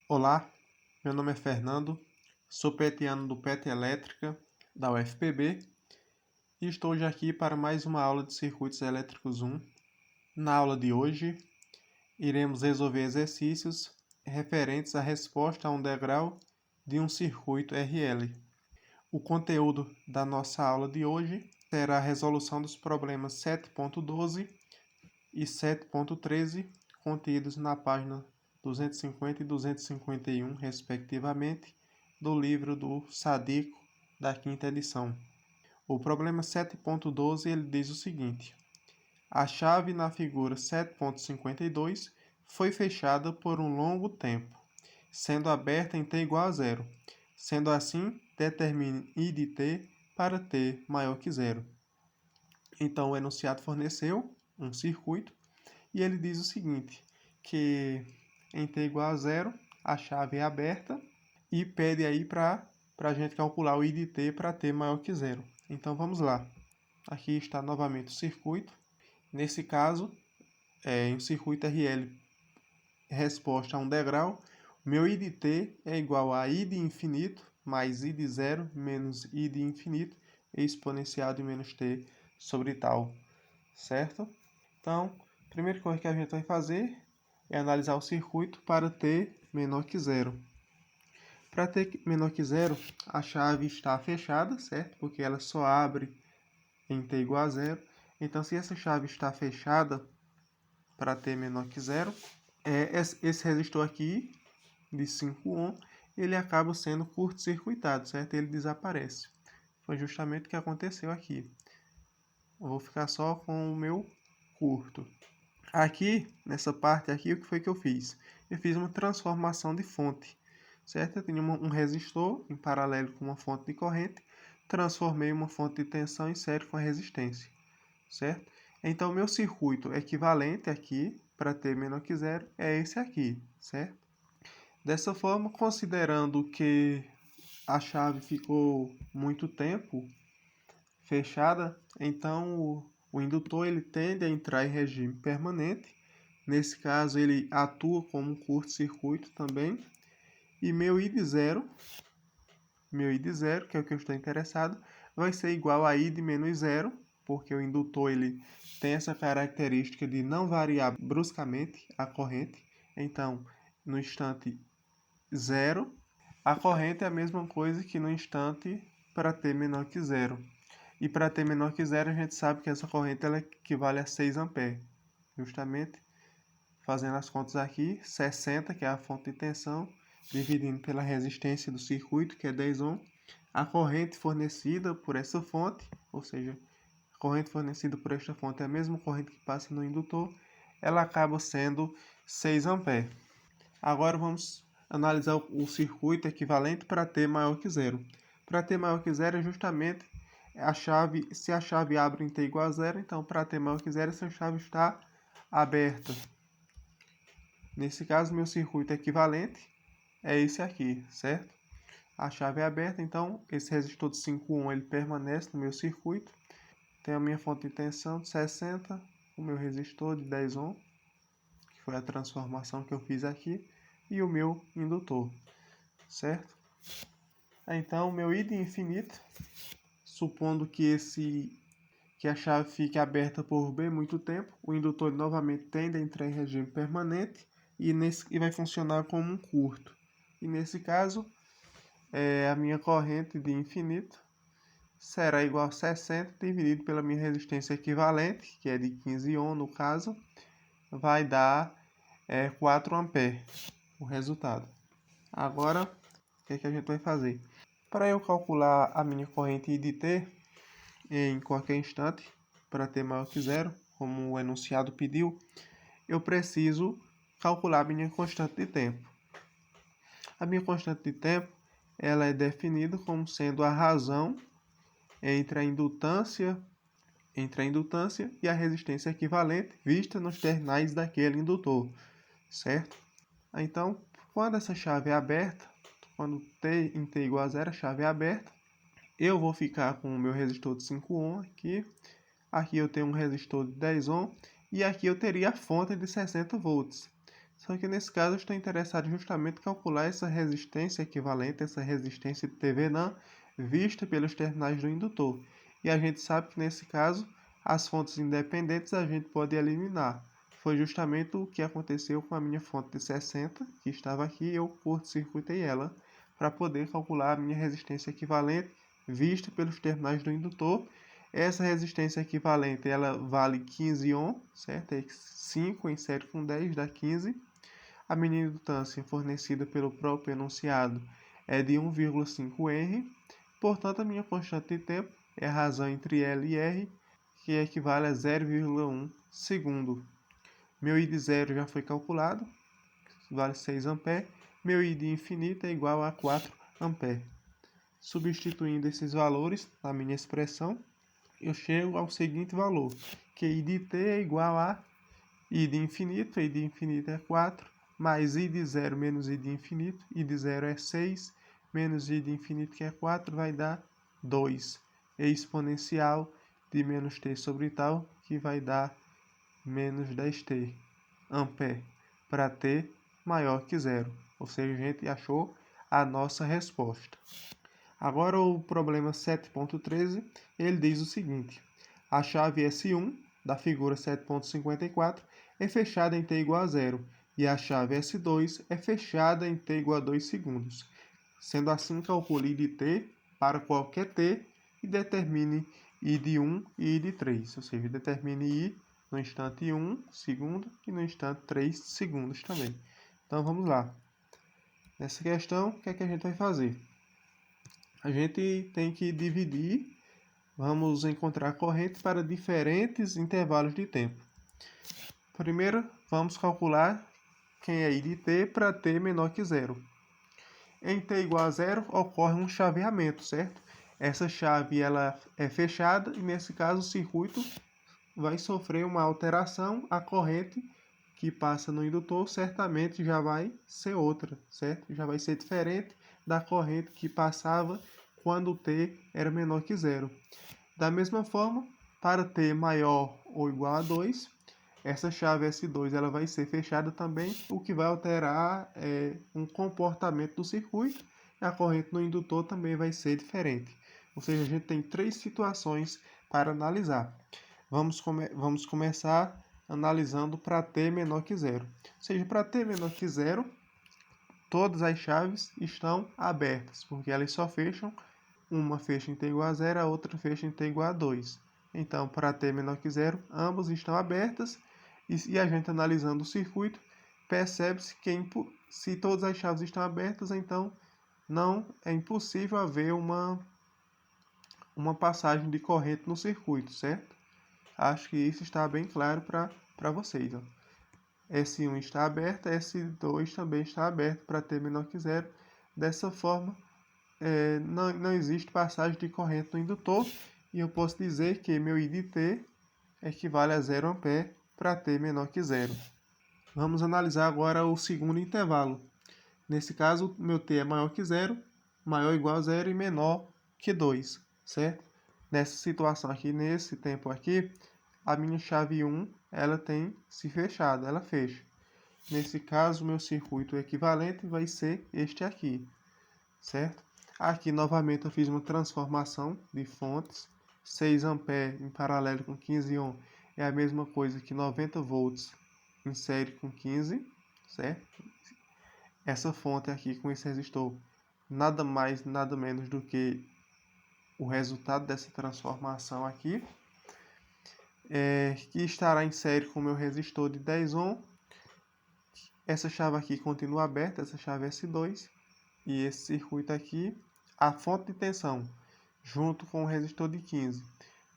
Olá, meu nome é Fernando, sou petiano do PET Elétrica da UFPB e estou hoje aqui para mais uma aula de Circuitos Elétricos 1. Na aula de hoje, iremos resolver exercícios referentes à resposta a um degrau de um circuito RL. O conteúdo da nossa aula de hoje será a resolução dos problemas 7.12 e 7.13 contidos na página 250 e 251, respectivamente, do livro do Sadico, da quinta edição. O problema 7.12 ele diz o seguinte: a chave na figura 7.52 foi fechada por um longo tempo, sendo aberta em t igual a zero. Sendo assim, determine I de t para t maior que zero. Então, o enunciado forneceu um circuito e ele diz o seguinte, que em t igual a zero, a chave é aberta e pede aí para a gente calcular o I de t para t maior que zero. Então vamos lá. Aqui está novamente o circuito. Nesse caso, em um circuito RL resposta a um degrau, meu I de t é igual a I de infinito mais I de zero menos I de infinito exponenciado em menos t sobre tal, certo? Então, a primeira coisa que a gente vai fazer é analisar o circuito para t menor que zero. Para t menor que zero, a chave está fechada, certo? Porque ela só abre em t igual a zero. Então, se essa chave está fechada para t menor que zero, esse resistor aqui, de 5 ohm, ele acaba sendo curto-circuitado, certo? Ele desaparece. Foi justamente o que aconteceu aqui. Eu vou ficar só com o meu curto. Aqui, nessa parte aqui, o que foi que eu fiz? Eu fiz uma transformação de fonte, certo? Eu tinha um resistor em paralelo com uma fonte de corrente, transformei uma fonte de tensão em série com a resistência, certo? Então, meu circuito equivalente aqui, para t menor que zero, é esse aqui, certo? Dessa forma, considerando que a chave ficou muito tempo fechada, então o indutor ele tende a entrar em regime permanente. Nesse caso, ele atua como um curto-circuito também. E meu I de zero, que é o que eu estou interessado, vai ser igual a I de menos zero, porque o indutor ele tem essa característica de não variar bruscamente a corrente. Então, no instante zero, a corrente é a mesma coisa que no instante para t menor que zero. E para t menor que zero, a gente sabe que essa corrente ela equivale a 6 A. Justamente, fazendo as contas aqui, 60, que é a fonte de tensão, dividindo pela resistência do circuito, que é 10 ohm. A corrente fornecida por essa fonte, ou seja, a corrente fornecida por esta fonte é a mesma corrente que passa no indutor, ela acaba sendo 6 A. Agora vamos analisar o circuito equivalente para t maior que zero. Para t maior que zero é justamente se a chave abre em t igual a zero, então para t maior que zero essa chave está aberta. Nesse caso, meu circuito equivalente é esse aqui, certo? A chave é aberta, então esse resistor de 5 ohm ele permanece no meu circuito. Tenho a minha fonte de tensão de 60, o meu resistor de 10 ohm, que foi a transformação que eu fiz aqui, e o meu indutor, certo? Então, o meu I de infinito, supondo que a chave fique aberta por bem muito tempo, o indutor novamente tende a entrar em regime permanente e vai funcionar como um curto. E nesse caso, a minha corrente de infinito será igual a 60 dividido pela minha resistência equivalente, que é de 15 ohm no caso, vai dar 4 A o resultado. Agora, o que a gente vai fazer? Para eu calcular a minha corrente I de t em qualquer instante, para t maior que zero, como o enunciado pediu, eu preciso calcular a minha constante de tempo. A minha constante de tempo ela é definida como sendo a razão entre a indutância e a resistência equivalente vista nos terminais daquele indutor, certo? Então, quando essa chave é aberta, quando t em t igual a zero, a chave é aberta, eu vou ficar com o meu resistor de 5 ohm aqui. Aqui eu tenho um resistor de 10 ohm e aqui eu teria a fonte de 60 volts. Só que nesse caso eu estou interessado justamente em calcular essa resistência equivalente, essa resistência de Thevenin vista pelos terminais do indutor. E a gente sabe que nesse caso as fontes independentes a gente pode eliminar. Foi justamente o que aconteceu com a minha fonte de 60, que estava aqui, eu curto-circuitei ela para poder calcular a minha resistência equivalente vista pelos terminais do indutor. Essa resistência equivalente ela vale 15 ohm, certo? É 5 em série com 10 dá 15. A minimidutância fornecida pelo próprio enunciado é de 1,5 R. Portanto, a minha constante de tempo é a razão entre L e R, que equivale a 0,1 segundo. Meu I de zero já foi calculado, vale 6 A. Meu I de infinito é igual a 4 A. Substituindo esses valores na minha expressão, eu chego ao seguinte valor, que I de t é igual a I de infinito é 4, mais I de zero menos I de infinito é 6, menos I de infinito que é 4, vai dar 2. Exponencial de menos t sobre tal, que vai dar menos 10t, ampere, para t maior que zero. Ou seja, a gente achou a nossa resposta. Agora o problema 7.13, ele diz o seguinte: a chave S1 da figura 7.54 é fechada em t igual a zero e a chave S2 é fechada em t igual a 2 segundos. Sendo assim, calcule I de t para qualquer t e determine I de 1 e I de 3, ou seja, determine I no instante 1 segundo e no instante 3 segundos também. Então vamos lá. Nessa questão, o que é que a gente vai fazer? A gente tem que dividir, vamos encontrar corrente para diferentes intervalos de tempo. Primeiro, vamos calcular quem é I de t para t menor que zero. Em t igual a zero, ocorre um chaveamento, certo? Essa chave ela é fechada e, nesse caso, o circuito vai sofrer uma alteração. A corrente que passa no indutor certamente já vai ser outra, certo? Já vai ser diferente da corrente que passava quando t era menor que zero. Da mesma forma, para t maior ou igual a 2, essa chave S2 ela vai ser fechada também, o que vai alterar um comportamento do circuito, e a corrente no indutor também vai ser diferente. Ou seja, a gente tem 3 situações para analisar. Vamos começar analisando para t menor que zero. Ou seja, para t menor que zero, todas as chaves estão abertas, porque elas só fecham, uma fecha em t igual a zero, a outra fecha em t igual a 2. Então, para t menor que zero, ambas estão abertas, e a gente analisando o circuito, percebe-se que se todas as chaves estão abertas, então não é impossível haver uma passagem de corrente no circuito, certo? Acho que isso está bem claro para vocês. Ó. S1 está aberta, S2 também está aberto para t menor que zero. Dessa forma, não existe passagem de corrente no indutor, e eu posso dizer que meu I de t equivale a 0 A para t menor que zero. Vamos analisar agora o segundo intervalo. Nesse caso, meu t é maior que zero, maior ou igual a zero e menor que 2, certo? Nessa situação aqui, nesse tempo aqui, a minha chave 1 ela tem se fechado, ela fecha. Nesse caso, meu circuito equivalente vai ser este aqui, certo? Aqui, novamente, eu fiz uma transformação de fontes. 6 A em paralelo com 15 ohm é a mesma coisa que 90 volts em série com 15, certo? Essa fonte aqui com esse resistor, nada mais, nada menos do que o resultado dessa transformação aqui, que estará em série com o meu resistor de 10 ohm. Essa chave aqui continua aberta, essa chave S2, e esse circuito aqui, a fonte de tensão, junto com o resistor de 15,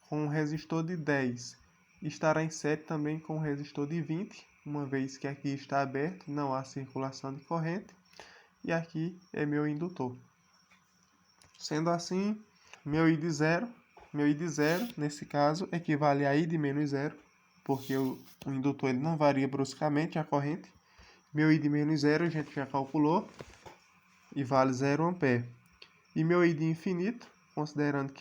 com o resistor de 10, estará em série também com o resistor de 20, uma vez que aqui está aberto, não há circulação de corrente, e aqui é meu indutor. Sendo assim, meu I de zero, nesse caso, equivale a I de menos zero, porque o indutor ele não varia bruscamente a corrente. Meu I de menos zero a gente já calculou, e vale 0 A. E meu I de infinito considerando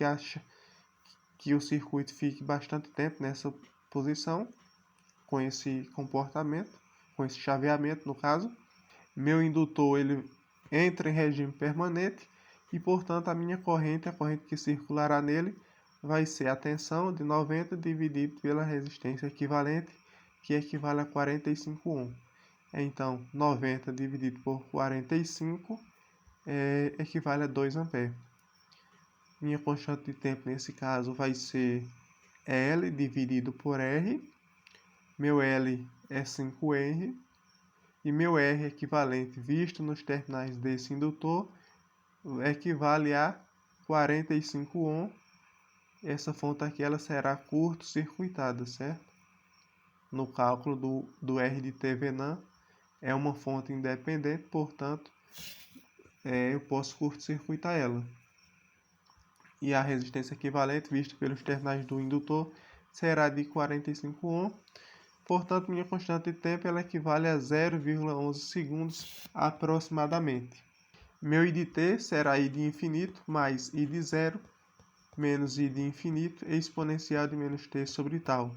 que o circuito fique bastante tempo nessa posição, com esse comportamento, com esse chaveamento no caso. Meu indutor ele entra em regime permanente e, portanto, a minha corrente, a corrente que circulará nele, vai ser a tensão de 90 dividido pela resistência equivalente, que equivale a 45 ohm. Então, 90 dividido por 45 equivale a 2 A. Minha constante de tempo nesse caso vai ser L dividido por R. Meu L é 5R. E meu R equivalente visto nos terminais desse indutor equivale a 45 ohm. Essa fonte aqui ela será curto-circuitada, certo? No cálculo do R de Thevenin é uma fonte independente, portanto, eu posso curto-circuitar ela. E a resistência equivalente vista pelos terminais do indutor será de 45 ohm. Portanto, minha constante de tempo ela equivale a 0,11 segundos aproximadamente. Meu I de t será I de infinito mais I de zero menos I de infinito exponencial de menos t sobre tal.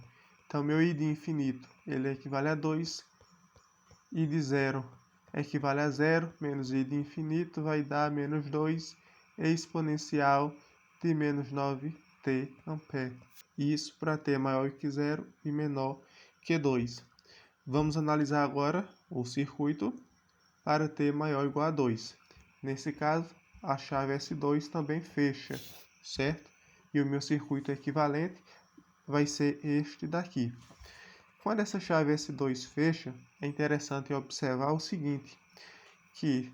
Então, meu I de infinito ele equivale a 2, I de zero equivale a 0, menos I de infinito vai dar menos 2 exponencial de menos 9t ampere. Isso para t maior que 0 e menor que 2. Vamos analisar agora o circuito para t maior ou igual a 2. Nesse caso, a chave S2 também fecha, certo? E o meu circuito equivalente vai ser este daqui. Quando essa chave S2 fecha, é interessante observar o seguinte, que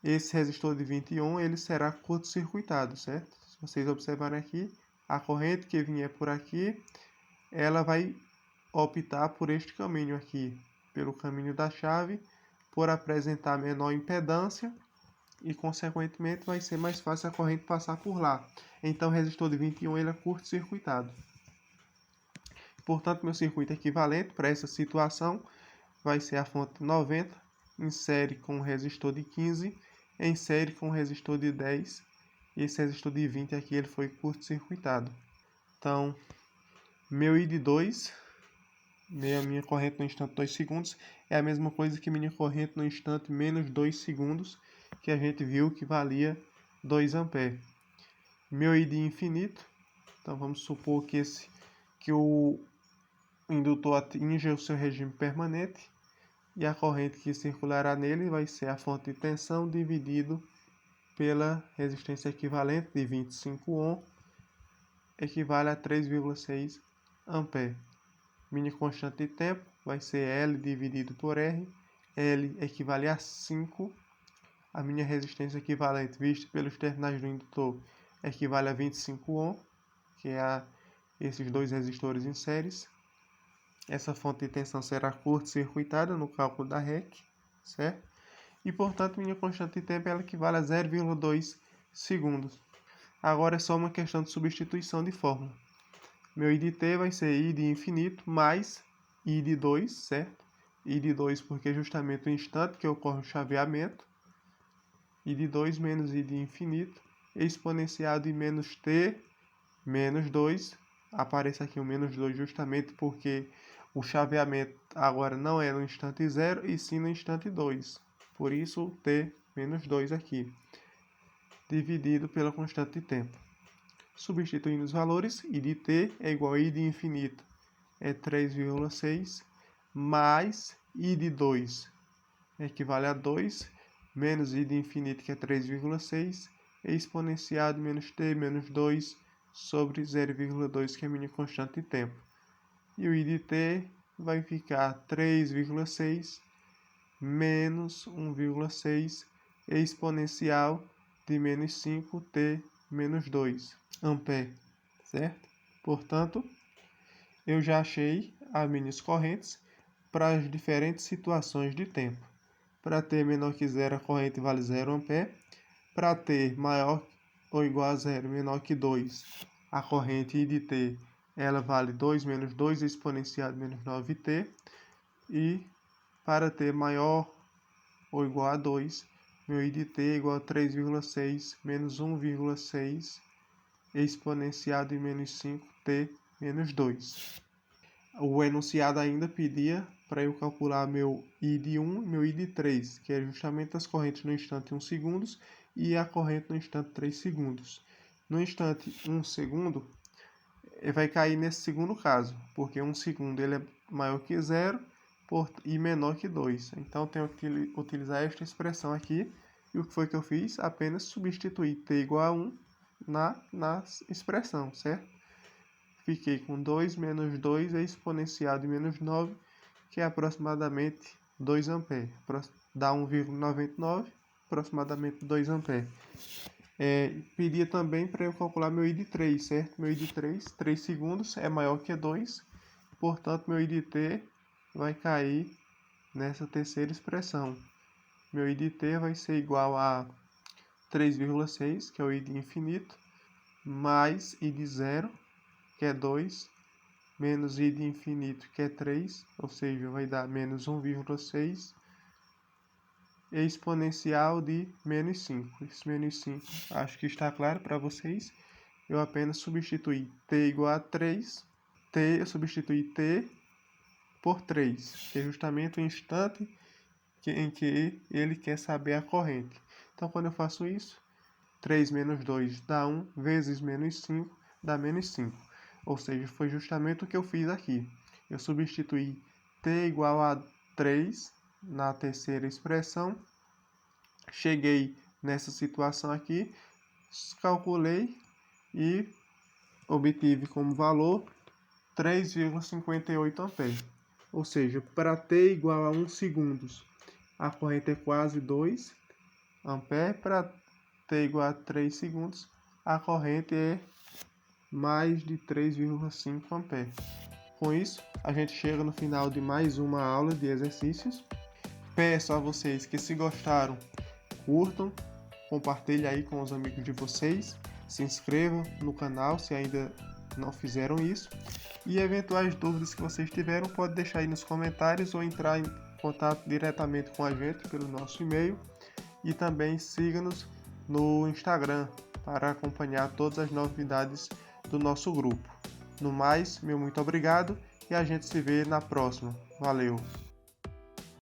esse resistor de 20 ohm ele será curto-circuitado, certo? Se vocês observarem aqui, a corrente que vier por aqui, ela vai optar por este caminho aqui, pelo caminho da chave, por apresentar menor impedância e, consequentemente, vai ser mais fácil a corrente passar por lá. Então, o resistor de 20 ohm ele é curto-circuitado. Portanto, meu circuito equivalente para essa situação vai ser a fonte 90 em série com o resistor de 15, em série com o resistor de 10, e esse resistor de 20 aqui ele foi curto-circuitado. Então, meu I de 2, minha corrente no instante 2 segundos, é a mesma coisa que minha corrente no instante menos 2 segundos, que a gente viu que valia 2 A. Meu I de infinito, então vamos supor que o indutor atinja o seu regime permanente, e a corrente que circulará nele vai ser a fonte de tensão dividido pela resistência equivalente de 25 ohm, equivale a 3,6 A. Minha constante de tempo vai ser L dividido por R. L equivale a 5. A minha resistência equivalente vista pelos terminais do indutor equivale a 25 ohm, que é esses dois resistores em séries. Essa fonte de tensão será curto-circuitada no cálculo da REC, certo? E, portanto, minha constante de tempo ela equivale a 0,2 segundos. Agora é só uma questão de substituição de fórmula. Meu I de t vai ser I de infinito mais I de 2, certo? I de 2 porque é justamente o instante que ocorre o chaveamento. I de 2 menos I de infinito exponencial de menos t menos 2. Aparece aqui o menos 2 justamente porque o chaveamento agora não é no instante 0 e sim no instante 2. Por isso, t menos 2 aqui, dividido pela constante de tempo. Substituindo os valores, I de t é igual a I de infinito, é 3,6, mais I de 2 equivale a 2, menos I de infinito, que é 3,6, exponencial de menos t menos 2 sobre 0,2, que é a minha constante de tempo. E o I de t vai ficar 3,6 menos 1,6 exponencial de menos 5t menos 2 ampere, certo? Portanto, eu já achei as minhas correntes para as diferentes situações de tempo. Para t menor que 0, a corrente vale 0 ampere. Para t maior ou igual a 0, menor que 2, a corrente I de t ela vale 2 menos 2 exponencial de menos 9t. E para t maior ou igual a 2, meu I de t é igual a 3,6 menos 1,6 exponencial de menos 5t menos 2. O enunciado ainda pedia para eu calcular meu I de 1 e meu I de 3, que é justamente as correntes no instante 1 segundos e a corrente no instante 3 segundos. No instante 1 segundo, vai cair nesse segundo caso, porque 1 segundo ele é maior que 0 e menor que 2. Então, tenho que utilizar esta expressão aqui. E o que foi que eu fiz? Apenas substituir t igual a 1 na expressão, certo? Fiquei com 2 menos 2 é exponencial de menos 9, que é aproximadamente 2 amperes. Dá 1,99, aproximadamente 2 amperes. Pedia também para eu calcular meu I de 3, certo? Meu I de 3 segundos é maior que 2, portanto, meu I de t vai cair nessa terceira expressão. Meu I de t vai ser igual a 3,6, que é o I de infinito, mais I de 0, que é 2, menos I de infinito, que é 3, ou seja, vai dar menos 1,6, exponencial de menos 5. Esse menos 5 acho que está claro para vocês. Eu apenas substituí t igual a 3, eu substituí t por 3, que é justamente o instante em que ele quer saber a corrente. Então, quando eu faço isso, 3 menos 2 dá 1, vezes menos 5 dá menos 5. Ou seja, foi justamente o que eu fiz aqui. Eu substituí t igual a 3 na terceira expressão. Cheguei nessa situação aqui, calculei e obtive como valor 3,58 amperes. Ou seja, para t igual a 1 segundos, a corrente é quase 2 amperes. Para t igual a 3 segundos, a corrente é mais de 3,5 amperes. Com isso, a gente chega no final de mais uma aula de exercícios. Peço a vocês que, se gostaram, curtam, compartilhem aí com os amigos de vocês, se inscrevam no canal se ainda não fizeram isso, e eventuais dúvidas que vocês tiveram, pode deixar aí nos comentários ou entrar em contato diretamente com a gente pelo nosso e-mail, e também siga-nos no Instagram para acompanhar todas as novidades do nosso grupo. No mais, meu muito obrigado e a gente se vê na próxima. Valeu!